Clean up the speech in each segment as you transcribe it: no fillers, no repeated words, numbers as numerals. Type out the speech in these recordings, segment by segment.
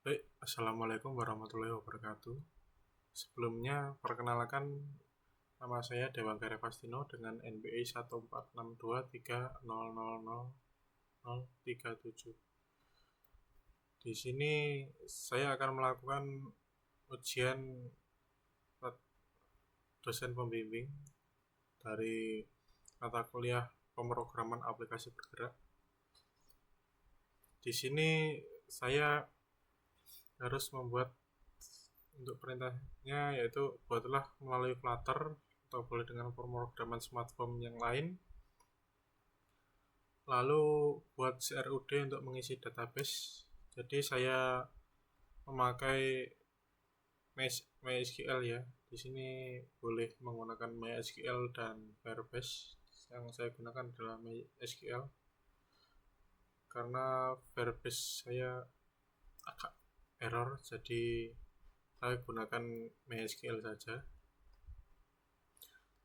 Baik, Assalamualaikum warahmatullahi wabarakatuh. Sebelumnya, perkenalkan nama saya Dewan Garepastino dengan NBI 14623000037. Di sini saya akan melakukan ujian dosen pembimbing dari mata kuliah pemrograman aplikasi bergerak. Di sini saya harus membuat untuk perintahnya, yaitu buatlah melalui Flutter atau boleh dengan pemrograman smartphone yang lain, lalu buat CRUD untuk mengisi database. Jadi saya memakai MySQL ya. Di sini boleh menggunakan MySQL dan Firebase. Yang saya gunakan adalah MySQL karena Firebase saya agak error, jadi saya gunakan MySQL saja.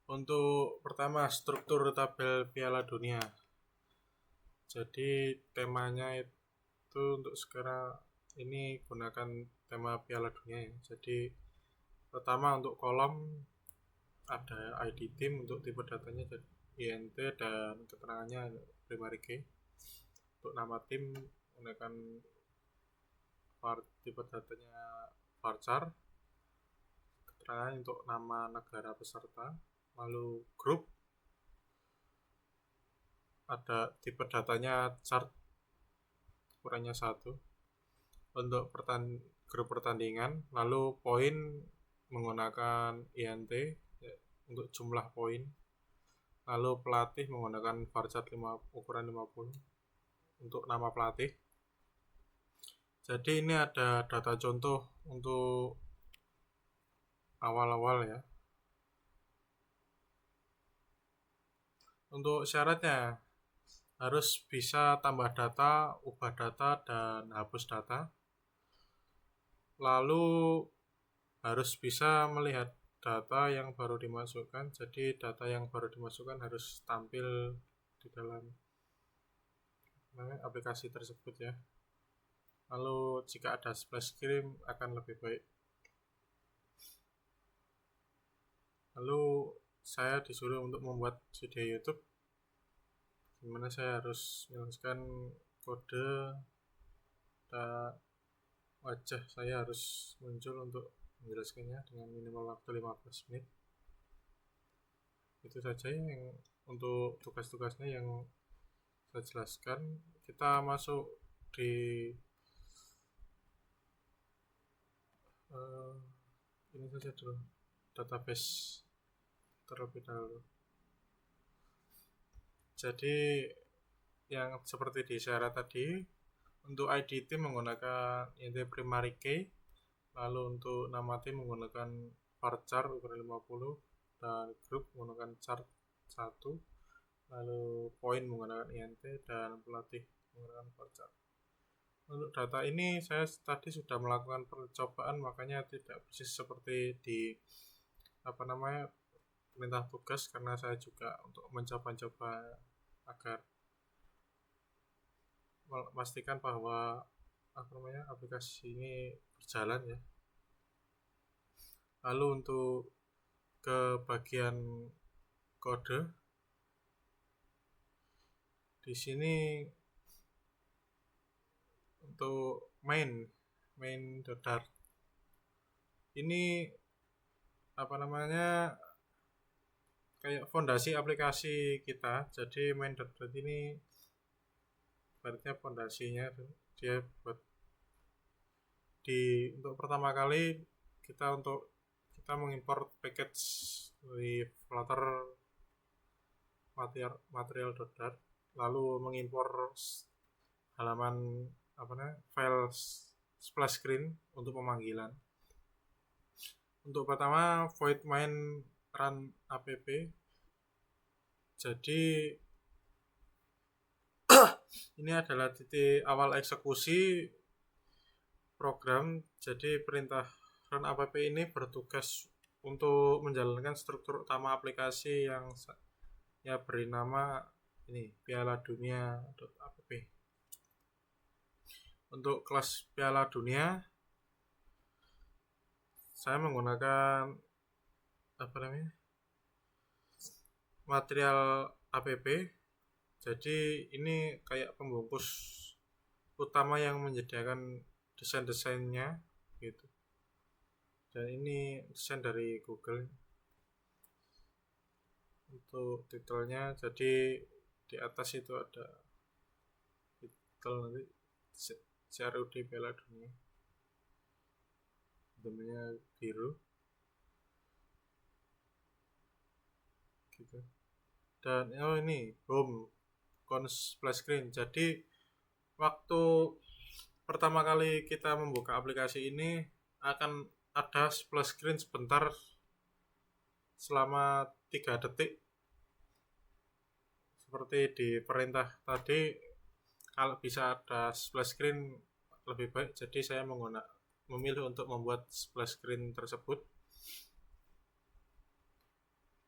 Untuk pertama, struktur tabel Piala Dunia. Jadi temanya itu untuk sekarang ini gunakan tema Piala Dunia ya. Jadi pertama untuk kolom ada ID tim, untuk tipe datanya jadi INT dan keterangannya primary key. Untuk nama tim menggunakan tipe datanya varchar. Keterangan untuk nama negara peserta. Lalu grup ada tipe datanya chart, ukurannya 1 untuk grup pertandingan. Lalu poin menggunakan INT ya, untuk jumlah poin. Lalu pelatih menggunakan varchar ukuran 50 untuk nama pelatih. Jadi ini ada data contoh untuk awal-awal ya. Untuk syaratnya harus bisa tambah data, ubah data, dan hapus data. Lalu harus bisa melihat data yang baru dimasukkan. Jadi data yang baru dimasukkan harus tampil di dalam aplikasi tersebut ya. Lalu jika ada splash screen akan lebih baik. Lalu saya disuruh untuk membuat video YouTube, dimana saya harus menuliskan kode dan wajah saya harus muncul untuk menjelaskannya dengan minimal waktu 15 menit. Itu saja yang untuk tugas-tugasnya yang saya jelaskan. Kita masuk di ini saja dulu, database terlebih dahulu. Jadi yang seperti di syarat tadi, untuk ID tim menggunakan int primary key, lalu untuk nama tim menggunakan varchar ukuran 50 dan grup menggunakan chart 1, lalu poin menggunakan int dan pelatih menggunakan varchar. Untuk data ini saya tadi sudah melakukan percobaan, makanya tidak persis seperti di perintah tugas, karena saya juga untuk mencoba agar memastikan bahwa aplikasi ini berjalan ya. Lalu untuk ke bagian kode, di sini untuk main.dart ini kayak fondasi aplikasi kita. Jadi main.dart ini berarti fondasinya dia buat untuk pertama kali kita mengimport package dari Flutter material.dart, lalu mengimpor halaman file splash screen untuk pemanggilan. Untuk pertama void main run app. Jadi ini adalah titik awal eksekusi program. Jadi perintah run app ini bertugas untuk menjalankan struktur utama aplikasi yang ya beri nama ini Piala Dunia.app. Untuk kelas Piala Dunia saya menggunakan material app. Jadi ini kayak pembungkus utama yang menyediakan desain-desainnya gitu. Dan ini desain dari Google. Untuk titelnya, jadi di atas itu ada titel nanti CRUD Piala Dunia, namanya biru gitu. Dan ini home splash screen. Jadi waktu pertama kali kita membuka aplikasi ini akan ada splash screen sebentar selama 3 detik seperti di perintah tadi. Kalau bisa ada splash screen lebih baik, jadi saya memilih untuk membuat splash screen tersebut.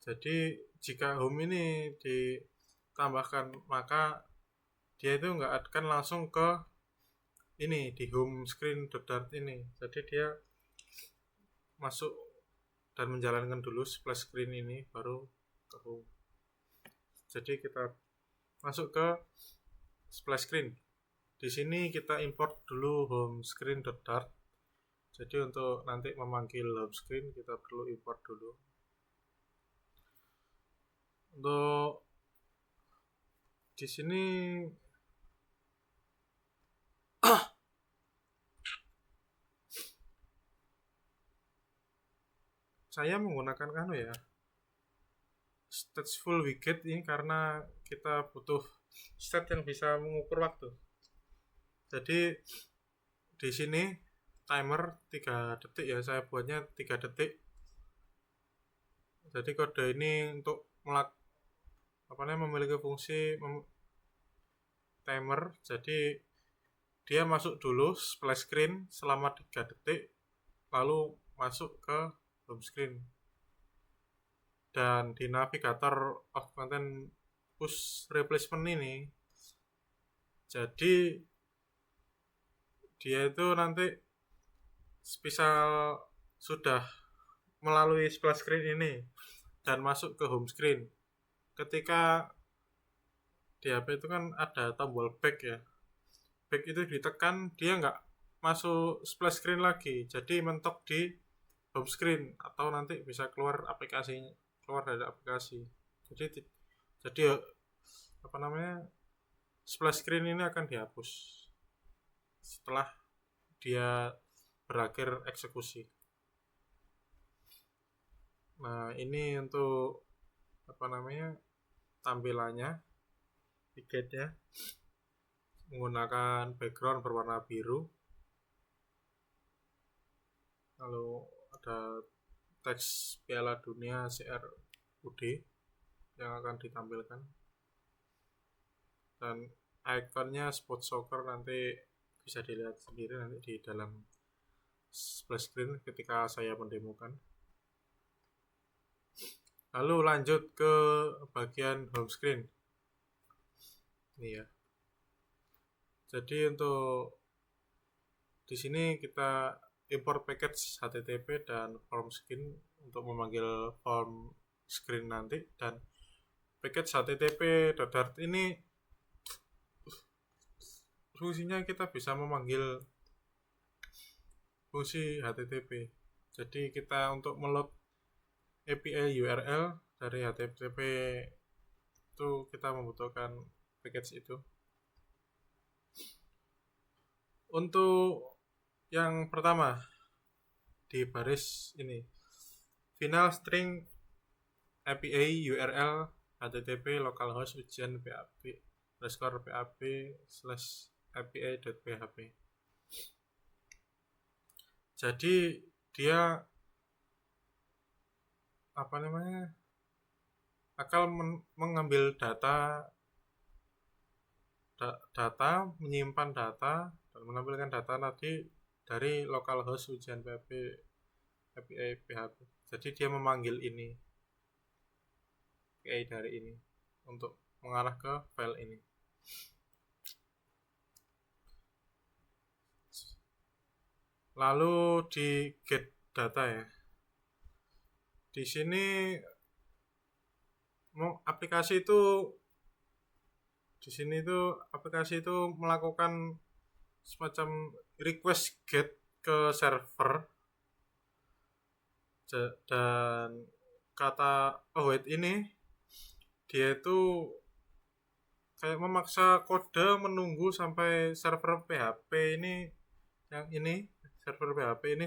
Jadi jika home ini ditambahkan, maka dia itu nggak akan langsung ke ini di home screen .dart ini. Jadi dia masuk dan menjalankan dulu splash screen ini baru ke home. Jadi kita masuk ke splash screen. Di sini kita import dulu home screen .dart. Jadi untuk nanti memanggil home screen kita perlu import dulu. Untuk di sini saya menggunakan stateful widget ini karena kita butuh stat yang bisa mengukur waktu. Jadi di sini timer 3 detik ya, saya buatnya 3 detik. Jadi kode ini untuk memiliki fungsi timer. Jadi dia masuk dulu splash screen selama 3 detik lalu masuk ke home screen. Dan di navigator of content push replacement ini, jadi dia itu nanti misal sudah melalui splash screen ini dan masuk ke home screen, ketika di HP itu kan ada tombol back ya, back itu ditekan dia nggak masuk splash screen lagi, jadi mentok di home screen atau nanti bisa keluar dari aplikasi. Jadi splash screen ini akan dihapus setelah dia berakhir eksekusi. Nah, ini untuk tampilannya widgetnya menggunakan background berwarna biru, lalu ada teks Piala Dunia CRUD yang akan ditampilkan, dan ikonnya Sport Soccer nanti bisa dilihat sendiri nanti di dalam splash screen ketika saya mendemokan. Lalu lanjut ke bagian home screen ini ya. Jadi untuk di sini kita import package HTTP dan form screen untuk memanggil form screen nanti, dan package HTTP.dart ini fungsinya kita bisa memanggil fungsi HTTP. Jadi kita untuk meload API URL dari HTTP itu kita membutuhkan package itu. Untuk yang pertama di baris ini, final string API URL HTTP localhost ujian php/api.php. Jadi dia akan mengambil data, menyimpan data dan menampilkan data tadi dari localhost ujian PHP API PHP. Jadi dia memanggil ini API dari ini untuk mengarah ke file ini. Lalu di get data ya. Di sini aplikasi itu melakukan semacam request get ke server, dan kata await ini dia itu kayak memaksa kode menunggu sampai server PHP ini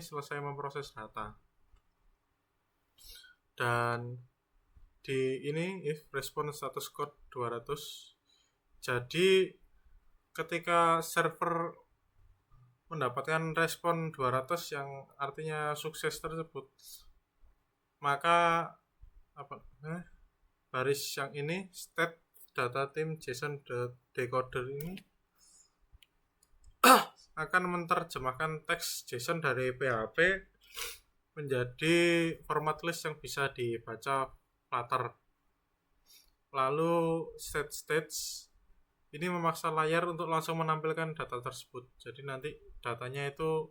selesai memproses data. Dan di ini if response status code 200. Jadi ketika server mendapatkan respon 200 yang artinya sukses tersebut, maka baris yang ini state data team JSON decoder ini akan menerjemahkan teks JSON dari PHP menjadi format list yang bisa dibaca Flutter. Lalu stage ini memaksa layar untuk langsung menampilkan data tersebut. Jadi nanti datanya itu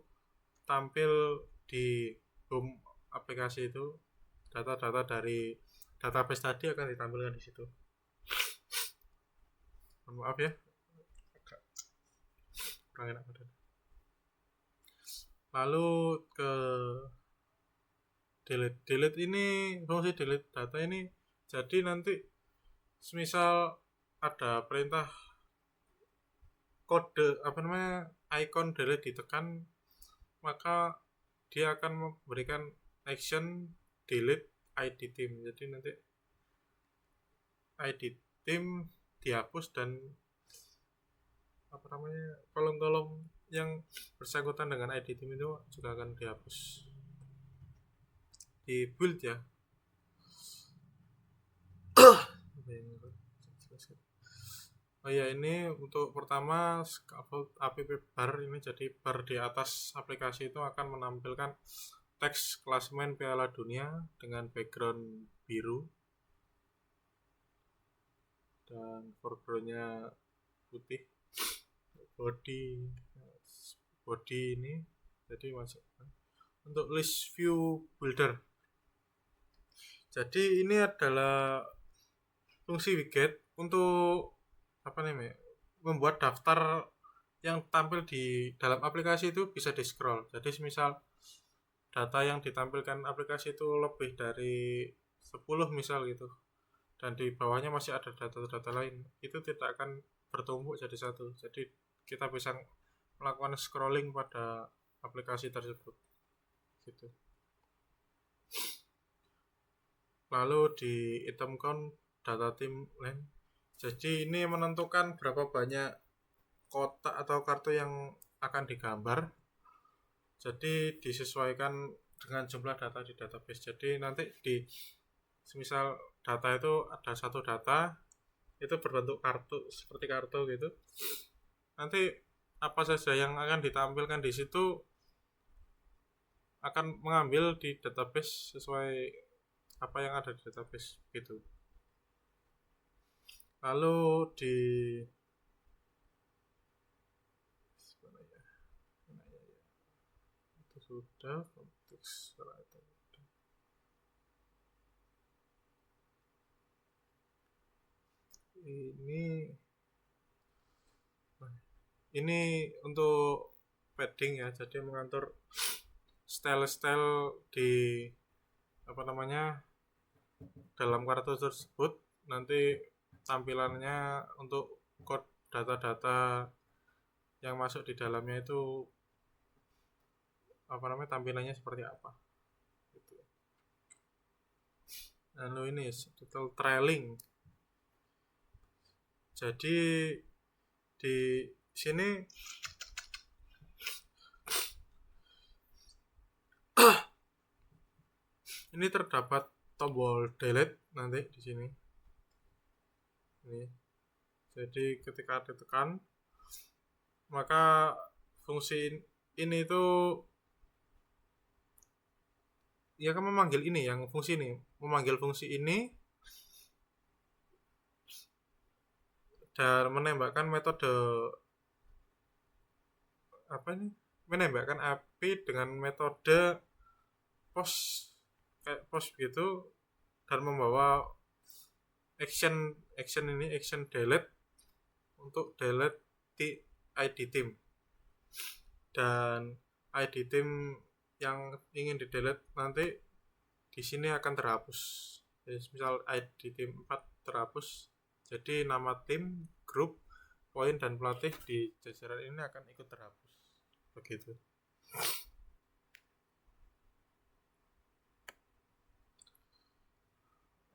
tampil di home aplikasi itu, data-data dari database tadi akan ditampilkan di situ. Maaf ya, kurang enak badan. Lalu ke delete ini, fungsi delete data ini, jadi nanti semisal ada perintah kode icon delete ditekan, maka dia akan memberikan action delete ID team. Jadi nanti ID team dihapus dan kolom-kolom yang bersangkutan dengan ID team itu juga akan dihapus di build ya. Oh ya, ini untuk pertama scaffold app bar ini, jadi bar di atas aplikasi itu akan menampilkan teks klasemen Piala Dunia dengan background biru dan foregroundnya putih. Body ini jadi masuk untuk list view builder. Jadi ini adalah fungsi widget untuk membuat daftar yang tampil di dalam aplikasi itu bisa di scroll. Jadi misal data yang ditampilkan aplikasi itu lebih dari 10 misal gitu, dan di bawahnya masih ada data-data lain, itu tidak akan bertumpuk jadi satu. Jadi kita bisa melakukan scrolling pada aplikasi tersebut gitu. Lalu di item count data team length, jadi ini menentukan berapa banyak kotak atau kartu yang akan digambar. Jadi disesuaikan dengan jumlah data di database. Jadi nanti di semisal data itu ada satu data itu berbentuk kartu, seperti kartu gitu. Nanti apa saja yang akan ditampilkan di situ akan mengambil di database sesuai apa yang ada di database gitu. Lalu di itu sudah konteks ini untuk padding ya, jadi mengatur style-style di dalam kartu tersebut. Nanti tampilannya untuk kode data-data yang masuk di dalamnya itu tampilannya seperti apa gitu. Lalu ini total trailing. Jadi di sini ini terdapat tombol delete nanti di sini. Ini. Jadi ketika ditekan, maka fungsi ini itu ya kan memanggil ini yang fungsi ini, memanggil fungsi ini dan menembakkan metode apa ini, menembakkan api dengan metode post, kayak post gitu, dan membawa action action delete untuk delete di ID team, dan ID team yang ingin di delete nanti di sini akan terhapus. Jadi misal ID team 4 terhapus, jadi nama tim, grup, poin, dan pelatih di jajaran ini akan ikut terhapus. Begitu.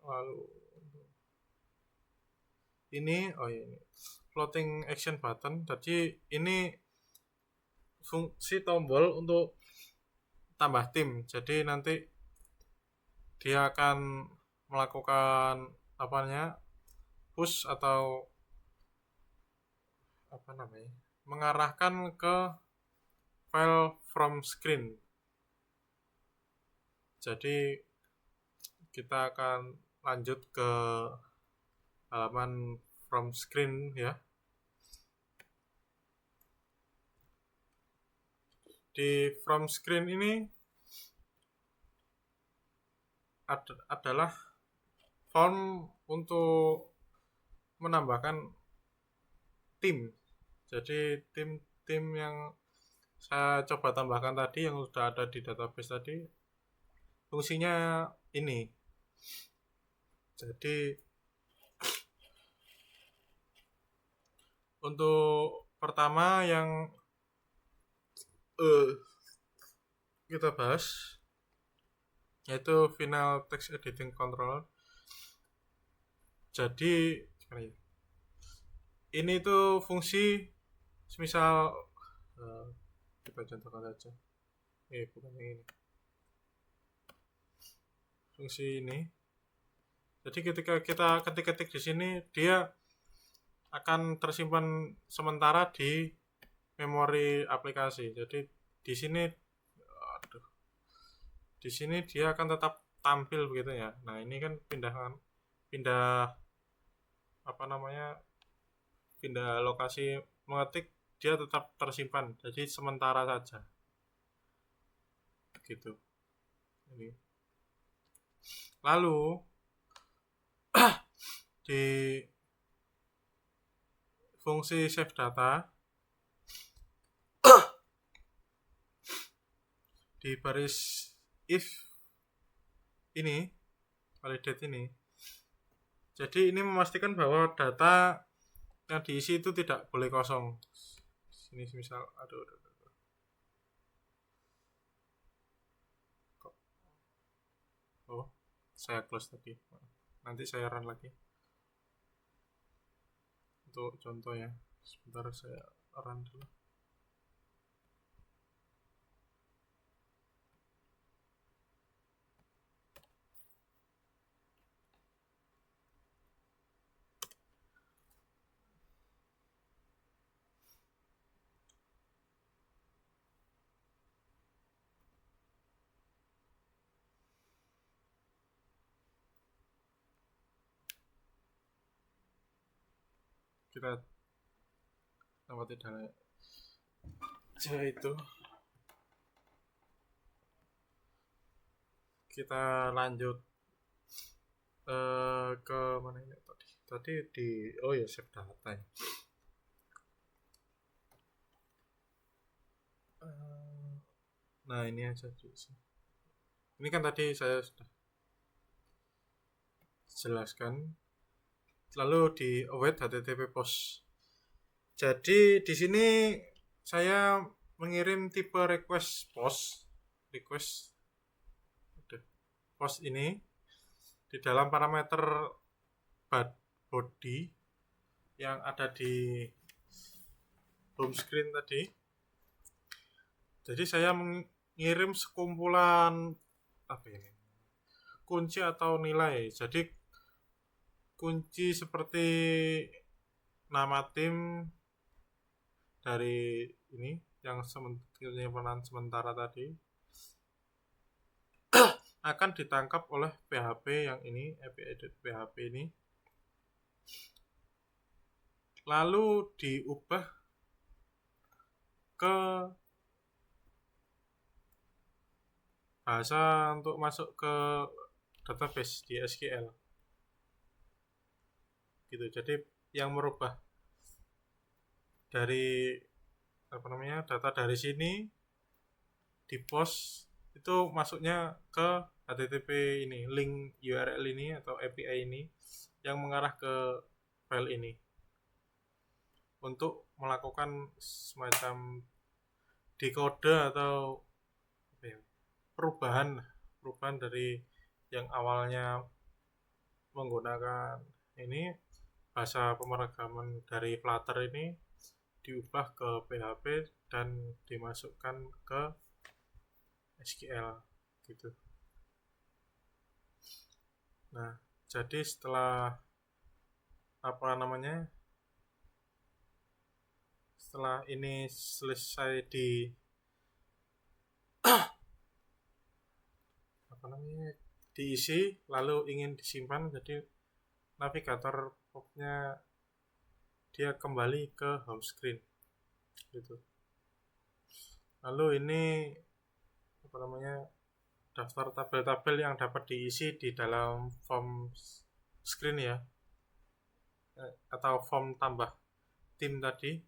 Lalu ini ini floating action button. Jadi ini fungsi tombol untuk tambah tim. Jadi nanti dia akan melakukan push atau mengarahkan ke file from screen. Jadi kita akan lanjut ke halaman from screen ya. Di from screen ini adalah form untuk menambahkan tim. Jadi tim yang saya coba tambahkan tadi, yang sudah ada di database tadi, fungsinya ini. Jadi untuk pertama yang kita bahas yaitu final text editing controller. Jadi ini tuh fungsi misal kita contohkan saja. Bukan yang ini. Fungsi ini. Jadi ketika kita ketik-ketik di sini, dia akan tersimpan sementara di memori aplikasi. Jadi di sini dia akan tetap tampil begitu ya. Nah, ini kan pindah lokasi mengetik, dia tetap tersimpan. Jadi sementara saja. Gitu. Ini. Lalu di fungsi save data di baris if ini, validate ini. Jadi ini memastikan bahwa data yang diisi itu tidak boleh kosong. Sini misal saya close tadi. Nanti saya run lagi. Untuk contoh ya. Sebentar saya run dulu. Kita tidak itu kita lanjut ke mana ini tadi di save data ya. Nah ini aja ini kan tadi saya sudah jelaskan. Lalu di await http post. Jadi di sini saya mengirim tipe request post ini di dalam parameter body yang ada di home screen tadi. Jadi saya mengirim sekumpulan kunci atau nilai. Jadi kunci seperti nama tim dari ini yang penyimpanan sementara tadi, akan ditangkap oleh PHP yang ini, API.php ini, lalu diubah ke bahasa untuk masuk ke database di SQL gitu. Jadi yang merubah dari data dari sini di post itu masuknya ke HTTP ini, link URL ini atau API ini yang mengarah ke file ini untuk melakukan semacam dekode atau perubahan dari yang awalnya menggunakan ini bahasa pemrograman dari Flutter ini diubah ke PHP dan dimasukkan ke SQL gitu. Nah, jadi setelah setelah ini selesai diisi lalu ingin disimpan, jadi navigator pop-nya dia kembali ke home screen gitu. Lalu ini daftar tabel-tabel yang dapat diisi di dalam form screen ya, atau form tambah tim tadi,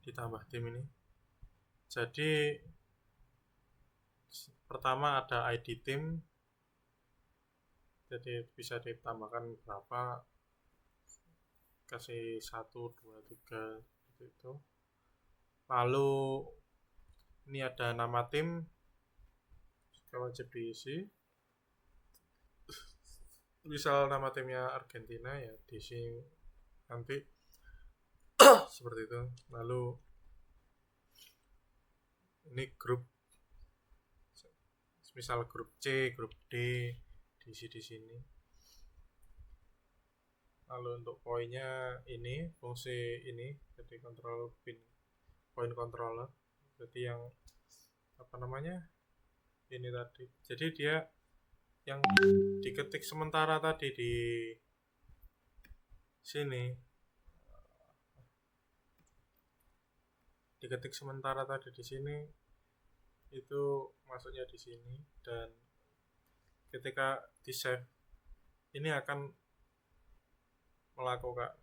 ditambah tim ini. Jadi pertama ada ID tim, jadi bisa ditambahkan berapa, kasih 1, 2, 3 gitu. Lalu ini ada nama tim, wajib diisi. Misal nama timnya Argentina ya diisi nanti seperti itu. Lalu ini grup, misal grup C, grup D diisi di sini. Lalu untuk poinnya ini fungsi ini, jadi control pin point controller, jadi yang ini tadi. Jadi dia yang diketik sementara tadi di sini, itu masuknya di sini, dan ketika di save ini akan melakukan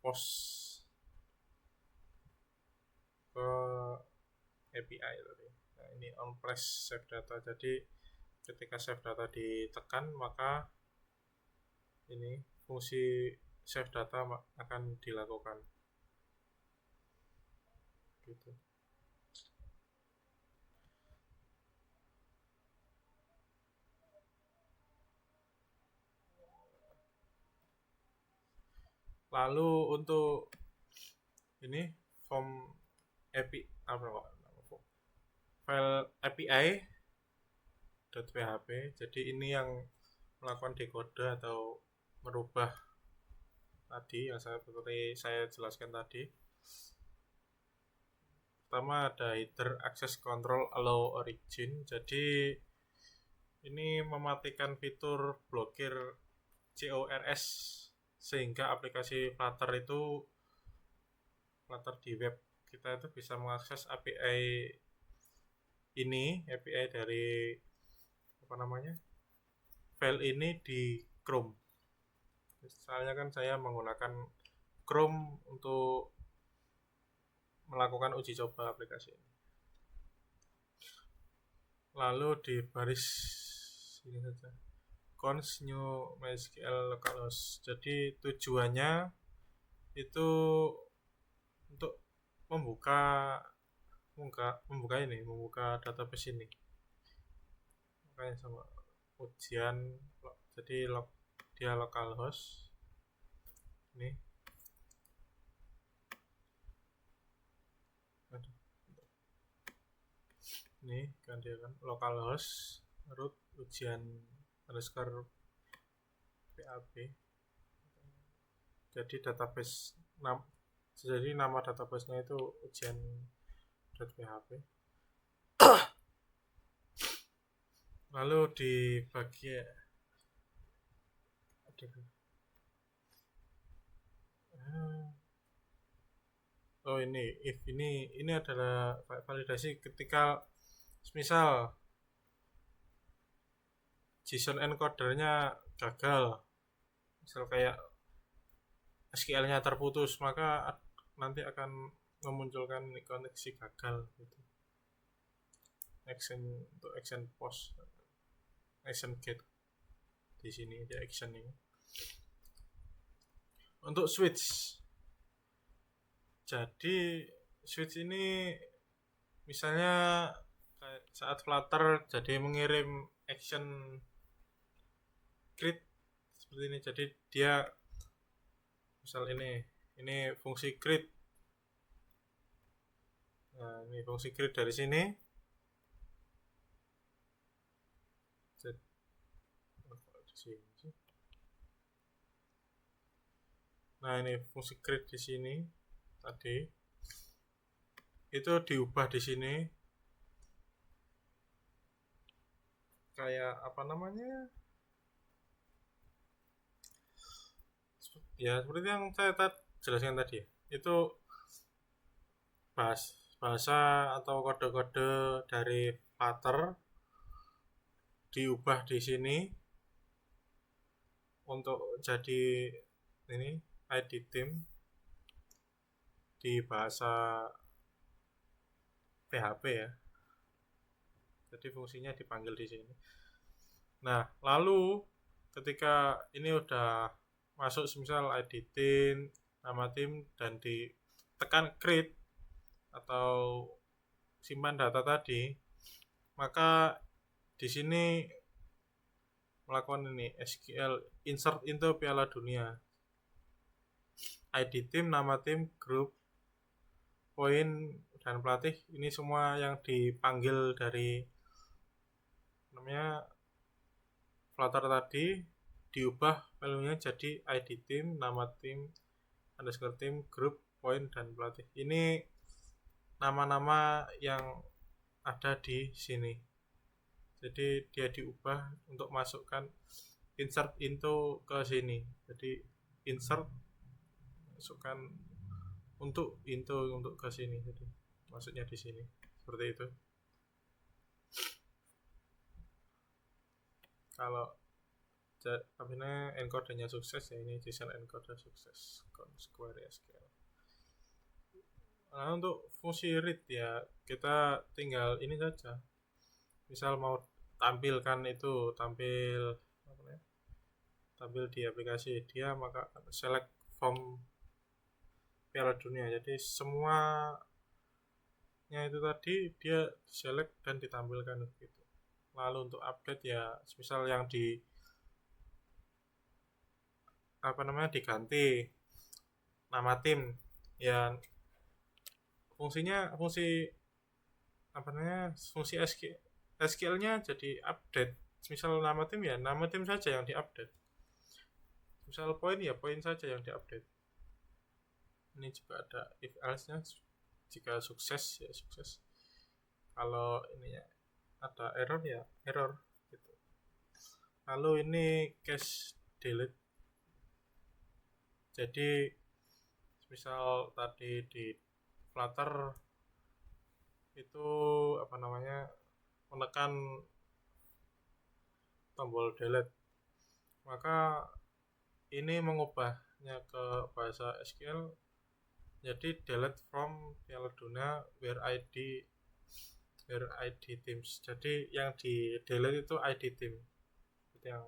post ke API tadi. Nah, ini on press save data, jadi ketika save data ditekan maka ini fungsi save data akan dilakukan gitu. Lalu untuk ini form API file API.php, jadi ini yang melakukan dekode atau merubah tadi yang seperti saya jelaskan tadi. Pertama ada header access control allow origin, jadi ini mematikan fitur blokir CORS sehingga aplikasi Flutter di web kita itu bisa mengakses API ini, API dari file ini di Chrome. Misalnya kan saya menggunakan Chrome untuk melakukan uji coba aplikasi ini. Lalu di baris ini saja, const new MySQL localhost. Jadi tujuannya itu untuk membuka database ini. Makanya sama ujian, jadi dia localhost ini. Ini kan dia kan localhost root ujian underscore php. Jadi nama database-nya itu ujian.php. Lalu di bagian oh ini if ini adalah validasi ketika misal JSON encodernya gagal, misal kayak SQL-nya terputus, maka nanti akan memunculkan koneksi gagal gitu. Action untuk action post, action get di sini ada action ini. Untuk switch, jadi switch ini misalnya saat Flutter jadi mengirim action create seperti ini, jadi dia misal ini fungsi create. Nah, ini fungsi create dari sini. Nah, ini fungsi create di sini tadi. Itu diubah di sini. Kayak apa namanya? Ya, seperti yang saya jelaskan tadi. Itu bahasa atau kode-kode dari Flutter diubah di sini untuk jadi ini ID team di bahasa PHP ya. Jadi fungsinya dipanggil di sini. Nah, lalu ketika ini udah masuk misal ID team, nama tim, dan ditekan create atau simpan data tadi, maka di sini melakukan ini SQL insert into Piala Dunia. ID tim, nama tim, grup, poin, dan pelatih, ini semua yang dipanggil dari namanya Flutter tadi diubah value-nya jadi ID tim, nama tim, underscore tim, grup, poin, dan pelatih. Ini nama-nama yang ada di sini. Jadi dia diubah untuk masukkan insert into ke sini. Jadi insert masukkan untuk ke sini. Jadi maksudnya di sini. Seperti itu. Kalau encodernya sukses ya, ini JSON encoder sukses Square SQL. Nah, untuk fungsi read ya kita tinggal ini saja. Misal mau tampilkan itu tampil di aplikasi dia, maka select from Piala Dunia. Jadi semuanya itu tadi dia select dan ditampilkan gitu. Lalu untuk update ya misal yang diganti nama tim ya, fungsi SQL-nya jadi update. Misal nama tim ya nama tim saja yang diupdate, misal poin ya poin saja yang diupdate. Ini juga ada if else-nya, jika sukses ya sukses, kalau ini ya ada error ya error gitu. Lalu ini cache delete, jadi misal tadi di Flutter itu menekan tombol delete, maka ini mengubahnya ke bahasa SQL jadi delete from Piala Dunia where ID teams. Jadi yang di delete itu ID team. Yang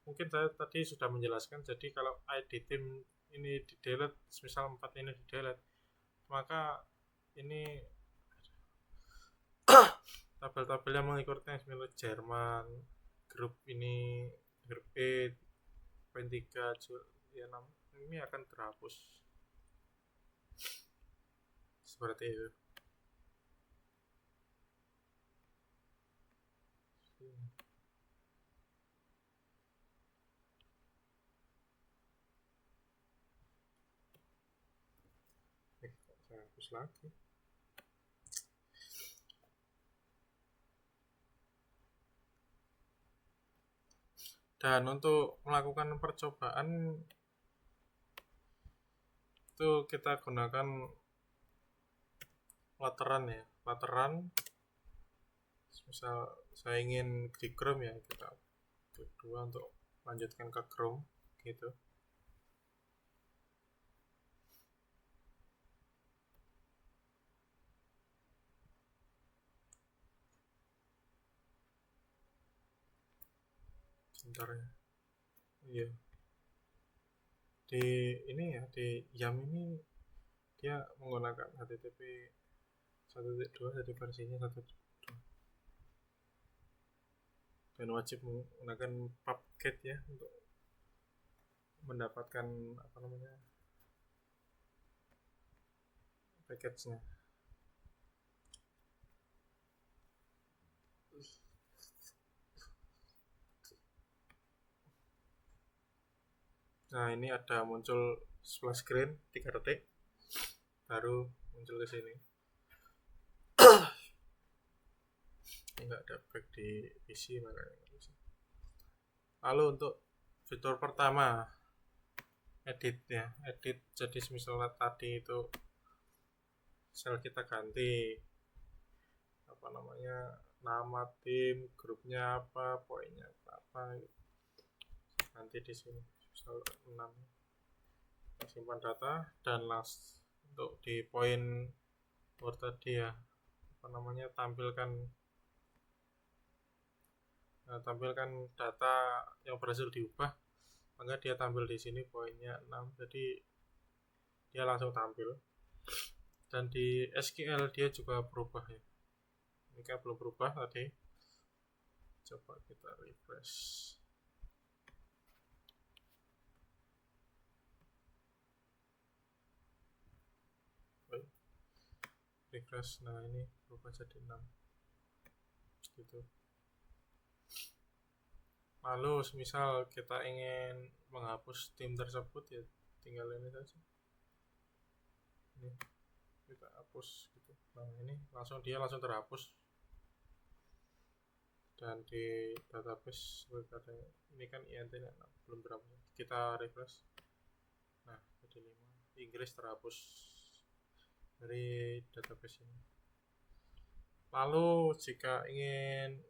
mungkin saya tadi sudah menjelaskan. Jadi kalau ID team ini di delete, misal 4 ini di delete, maka ini tabel-tabel yang mengikutnya misalnya Jerman, grup ini, grup E, poin 3, ya 6, ini akan terhapus. Seperti itu. Saya hapus lagi. Dan untuk melakukan percobaan itu kita gunakan lateran ya, lateran. Misal saya ingin di Chrome ya, kita klik 2 untuk lanjutkan ke Chrome gitu. Sebentar ya. Iya. Di ini ya, di YAM ini dia menggunakan HTTP 1.2, jadi versinya 1.2. Dan wajib menggunakan pubget ya untuk mendapatkan package-nya. Nah, ini ada muncul splash screen 3 detik baru muncul ke sini. Enggak ada back di PC makanya. Lalu untuk fitur pertama, edit ya, edit. Jadi misalnya tadi itu sel kita ganti nama tim, grupnya apa, poinnya apa, nanti di sini misal 6 simpan data. Dan last untuk di poin tadi ya, tampilkan data yang berhasil diubah, maka dia tampil di sini poinnya 6, jadi dia langsung tampil. Dan di SQL dia juga berubah ya, ini kan belum berubah tadi. Coba kita refresh. Nah ini berubah jadi 6 gitu. Lalu misal kita ingin menghapus tim tersebut ya, tinggal ini saja, ini kita hapus gitu. Nah ini dia langsung terhapus. Dan di database ini kan INT-nya belum berapa, kita refresh. Nah jadi 5 Inggris terhapus dari database ini. Lalu jika ingin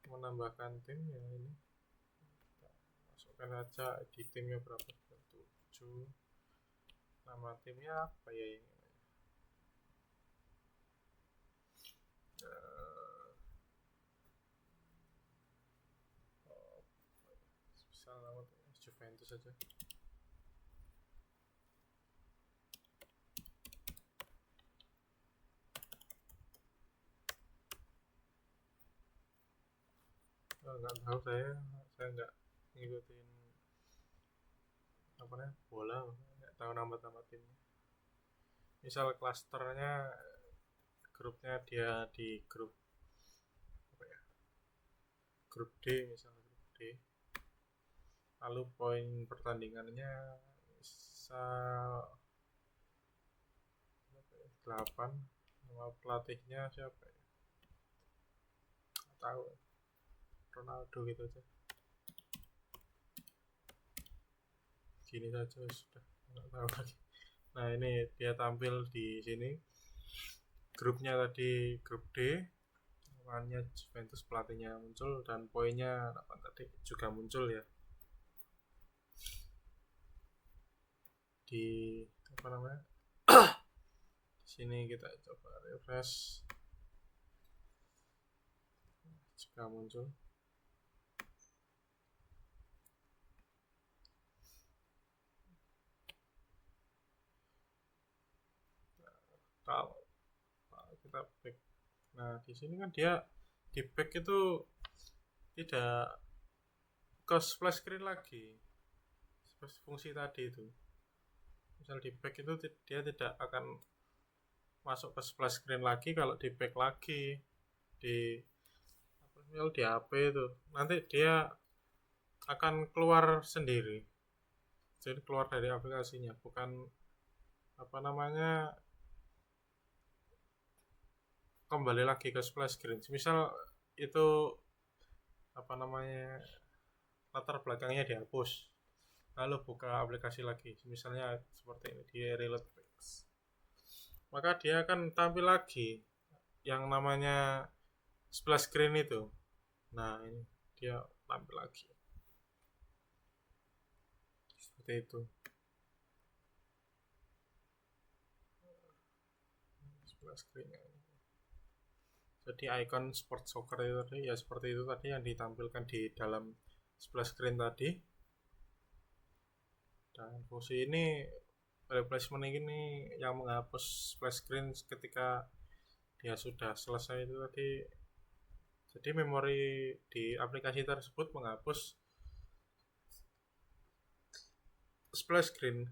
menambahkan tim ya, ini kita masukkan aja di timnya berapa, 7. Nama timnya apa ya ini, bisa nama Juventus saja. Nggak tahu, saya nggak ngikutin bola, nggak tahu nama timnya. Misal klasternya, grupnya dia di grup grup D misalnya, grup D. Lalu poin pertandingannya misal 8. Nama pelatihnya siapa ya, nggak tahu, Ronaldo gitu aja, gini saja sudah, nggak tahu lagi. Nah ini dia tampil di sini, grupnya tadi grup D, namanya Juventus, pelatihnya muncul, dan poinnya 8 tadi juga muncul ya. Di di sini kita coba refresh, juga muncul. Kalau kita back, nah di sini kan dia di back itu tidak ke splash screen lagi, fungsi tadi itu. Misal di back itu dia tidak akan masuk ke splash screen lagi. Kalau di back lagi di HP itu, nanti dia akan keluar sendiri, jadi keluar dari aplikasinya, bukan kembali lagi ke splash screen. Misal itu apa namanya, latar belakangnya dihapus, lalu buka aplikasi lagi, misalnya seperti ini di reload text, maka dia akan tampil lagi yang namanya splash screen itu. Nah, ini dia tampil lagi seperti itu, splash screen. Jadi icon sport soccer itu tadi ya seperti itu tadi yang ditampilkan di dalam splash screen tadi. Dan fungsi ini replacement ini yang menghapus splash screen ketika dia sudah selesai itu tadi. Jadi memori di aplikasi tersebut menghapus splash screen.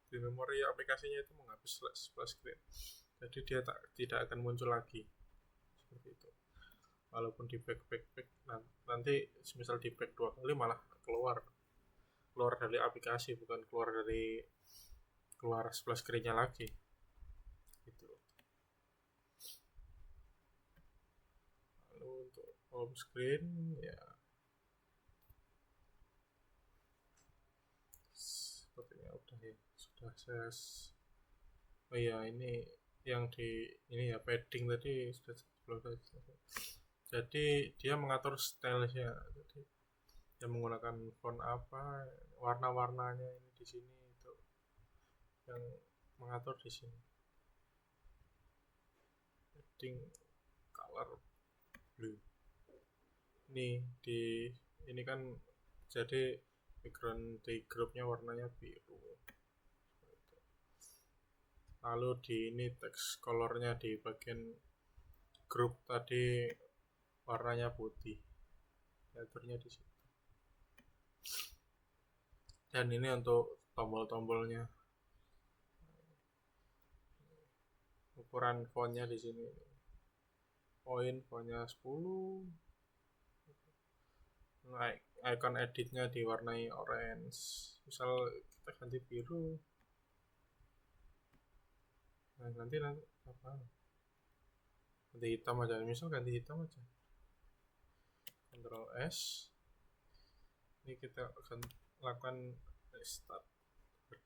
Di memori aplikasinya itu menghapus splash screen. Jadi dia tidak akan muncul lagi seperti itu. Walaupun di back nanti misal di back 2 kali malah keluar dari aplikasi, bukan keluar splash screen-nya lagi gitu. Lalu untuk home screen ya sepertinya udah ya, sudah saya oh iya, ini yang di ini ya padding tadi sudah belum. Jadi dia mengatur stylenya, jadi dia menggunakan font apa, warna-warnanya ini di sini itu yang mengatur di sini. Padding color blue. Ini kan jadi background di grupnya warnanya biru. Lalu di ini text colornya di bagian grup tadi warnanya putih, diaturnya di situ. Dan ini untuk tombol-tombolnya, ukuran fontnya di sini, fontnya 10. Nah, icon editnya diwarnai orange, misal kita ganti biru. Nah, nanti apa, ganti hitam aja, misal ganti hitam aja, Ctrl S. Ini kita akan lakukan restart,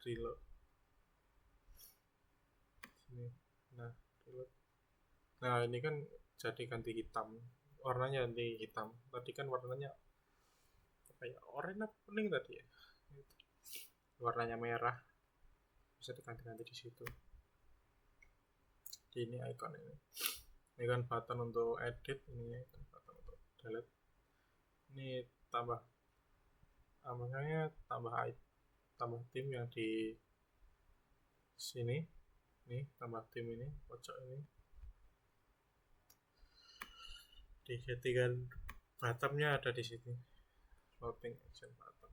reload sini. Nah ini kan jadi ganti hitam, warnanya ganti hitam. Tadi kan warnanya apa ya, oranye apa kuning tadi ya, warnanya merah, bisa diganti-ganti di situ. Ini icon ini kan button untuk edit, ini button untuk delete. Ini tambah tim yang di sini, nih tambah tim ini pojok ini, di settingan buttonnya ada di sini, floating action button.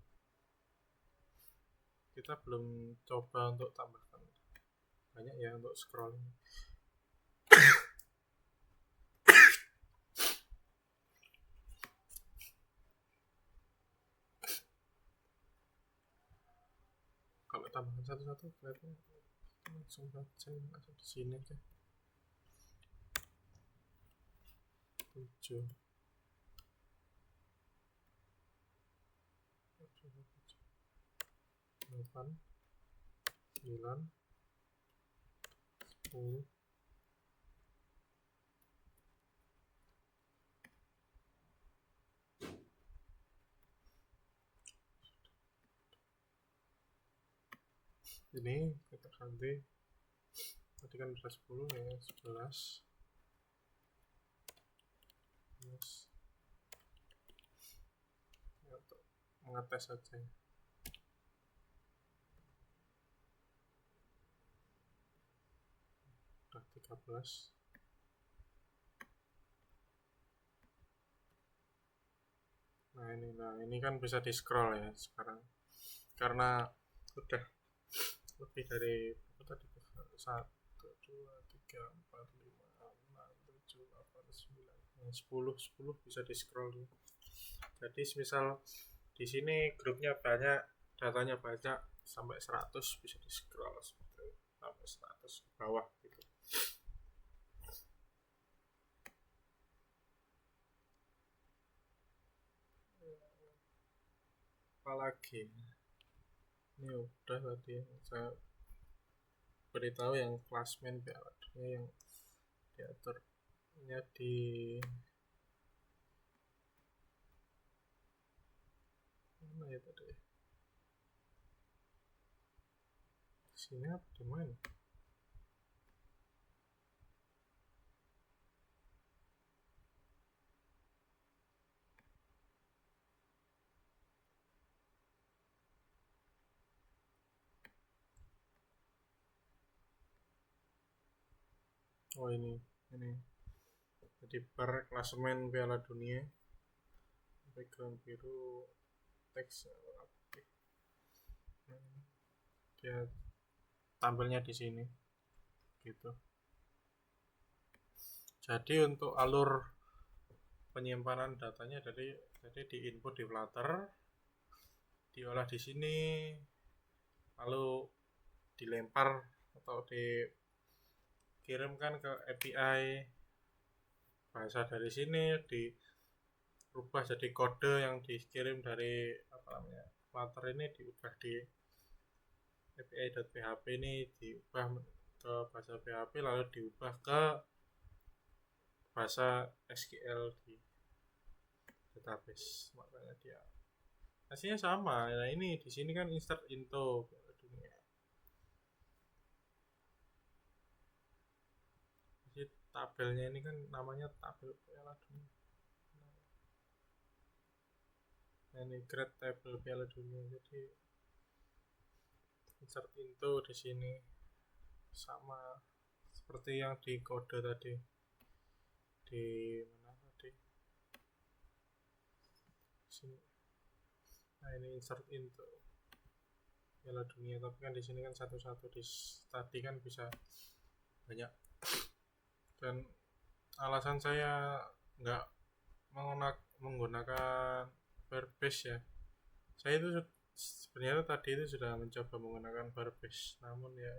Kita belum coba untuk tambahkan banyak ya untuk scrolling. Kalau tambahkan satu-satu kelihatan langsung baca, langsung di sini aja. 7 8 9 10. Ini kita ganti, tadi kan udah 10 ya, 11. Yes. Ya, untuk mengetes saja. Udah 13. Nah ini kan bisa di scroll ya sekarang, karena udah lebih dari apa tadi, 1 2 3 4 5 6 7 8 9 10 bisa di scroll. Jadi misal di sini grupnya banyak, datanya banyak sampai 100 bisa di scroll sampai 100 ke bawah gitu. apalagi ini udah tadi saya beritahu yang klasmen Piala Dunia yang diaturnya di mana ya tadi, sini apa di mana? Oh ini jadi per klasemen Piala Dunia, background biru, teks putih. Dia tampilnya di sini gitu. Jadi untuk alur penyimpanan datanya jadi di input di Flutter, diolah di sini, lalu dilempar atau dikirimkan ke API bahasa dari sini, dirubah jadi kode yang dikirim dari Flutter ini, diubah di API.php ini, diubah ke bahasa PHP, lalu diubah ke bahasa SQL di database. Makanya dia hasilnya sama. Nah ini di sini kan insert into dunia. Jadi tabelnya ini kan namanya tabel Piala Dunia. Nah, ini grade tabel Piala Dunia. Jadi insert into di sini sama seperti yang di kode tadi. Di mana tadi? Sini. Nah ini insert into Piala Dunia, tapi kan di sini kan satu-satu, tadi kan bisa banyak. Dan alasan saya nggak menggunakan Firebase ya, saya itu sebenarnya tadi itu sudah mencoba menggunakan Firebase, namun ya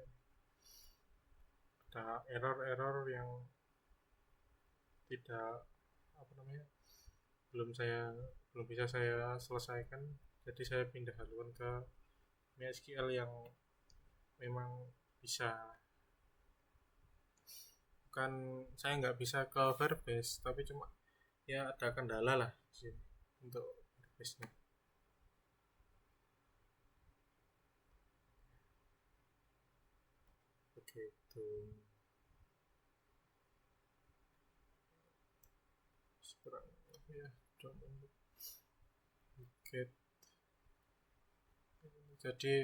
ada error yang tidak belum bisa saya selesaikan. Jadi saya pindah haluan ke MySQL yang memang bisa. Bukan saya nggak bisa ke Firebase, tapi cuma ya ada kendala lah sih untuk Firebase-nya. Begitu. Sekarang ya get. Jadi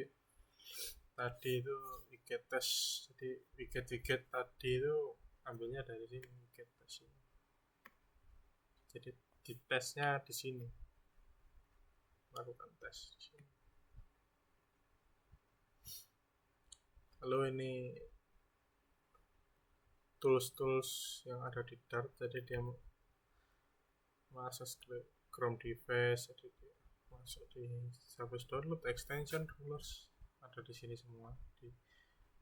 tadi itu wiget test, jadi wiget tadi itu ambilnya dari sini, wiget test ini. Jadi di tesnya di sini, lakukan tes di sini. Lalu ini tools yang ada di Dart, jadi dia mengakses Chrome device, jadi dia masuk di service download, extension, rulers, ada di sini semua di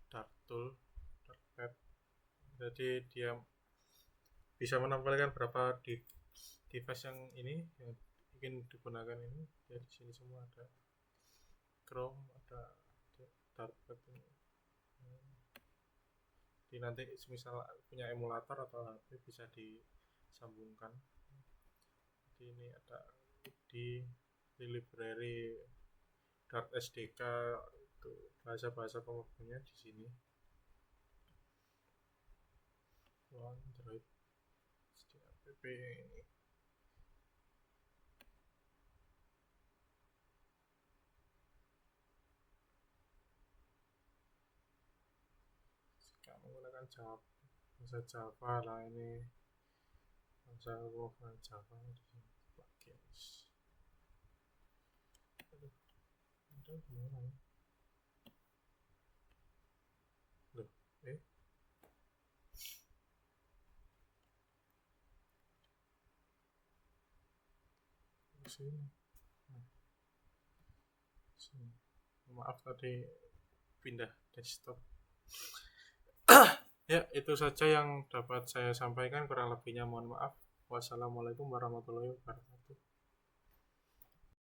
Dart tool, Dartpad. Jadi dia bisa menampilkan berapa device yang ini yang ingin digunakan ini. Ya di sini semua ada Chrome, ada Dartpad ini. Jadi nanti misal punya emulator atau HP bisa disambungkan. Jadi ini ada di library Dart SDK, itu bahasa pemrogramannya di sini. Android app ini. Jika menggunakan bahasa Java lah, ini bahasa pemrograman Java di sini, plugins. Aduh, gimana ya? Loh, sini. Maaf tadi pindah desktop. Ya, itu saja yang dapat saya sampaikan, kurang lebihnya mohon maaf. Wassalamualaikum warahmatullahi wabarakatuh.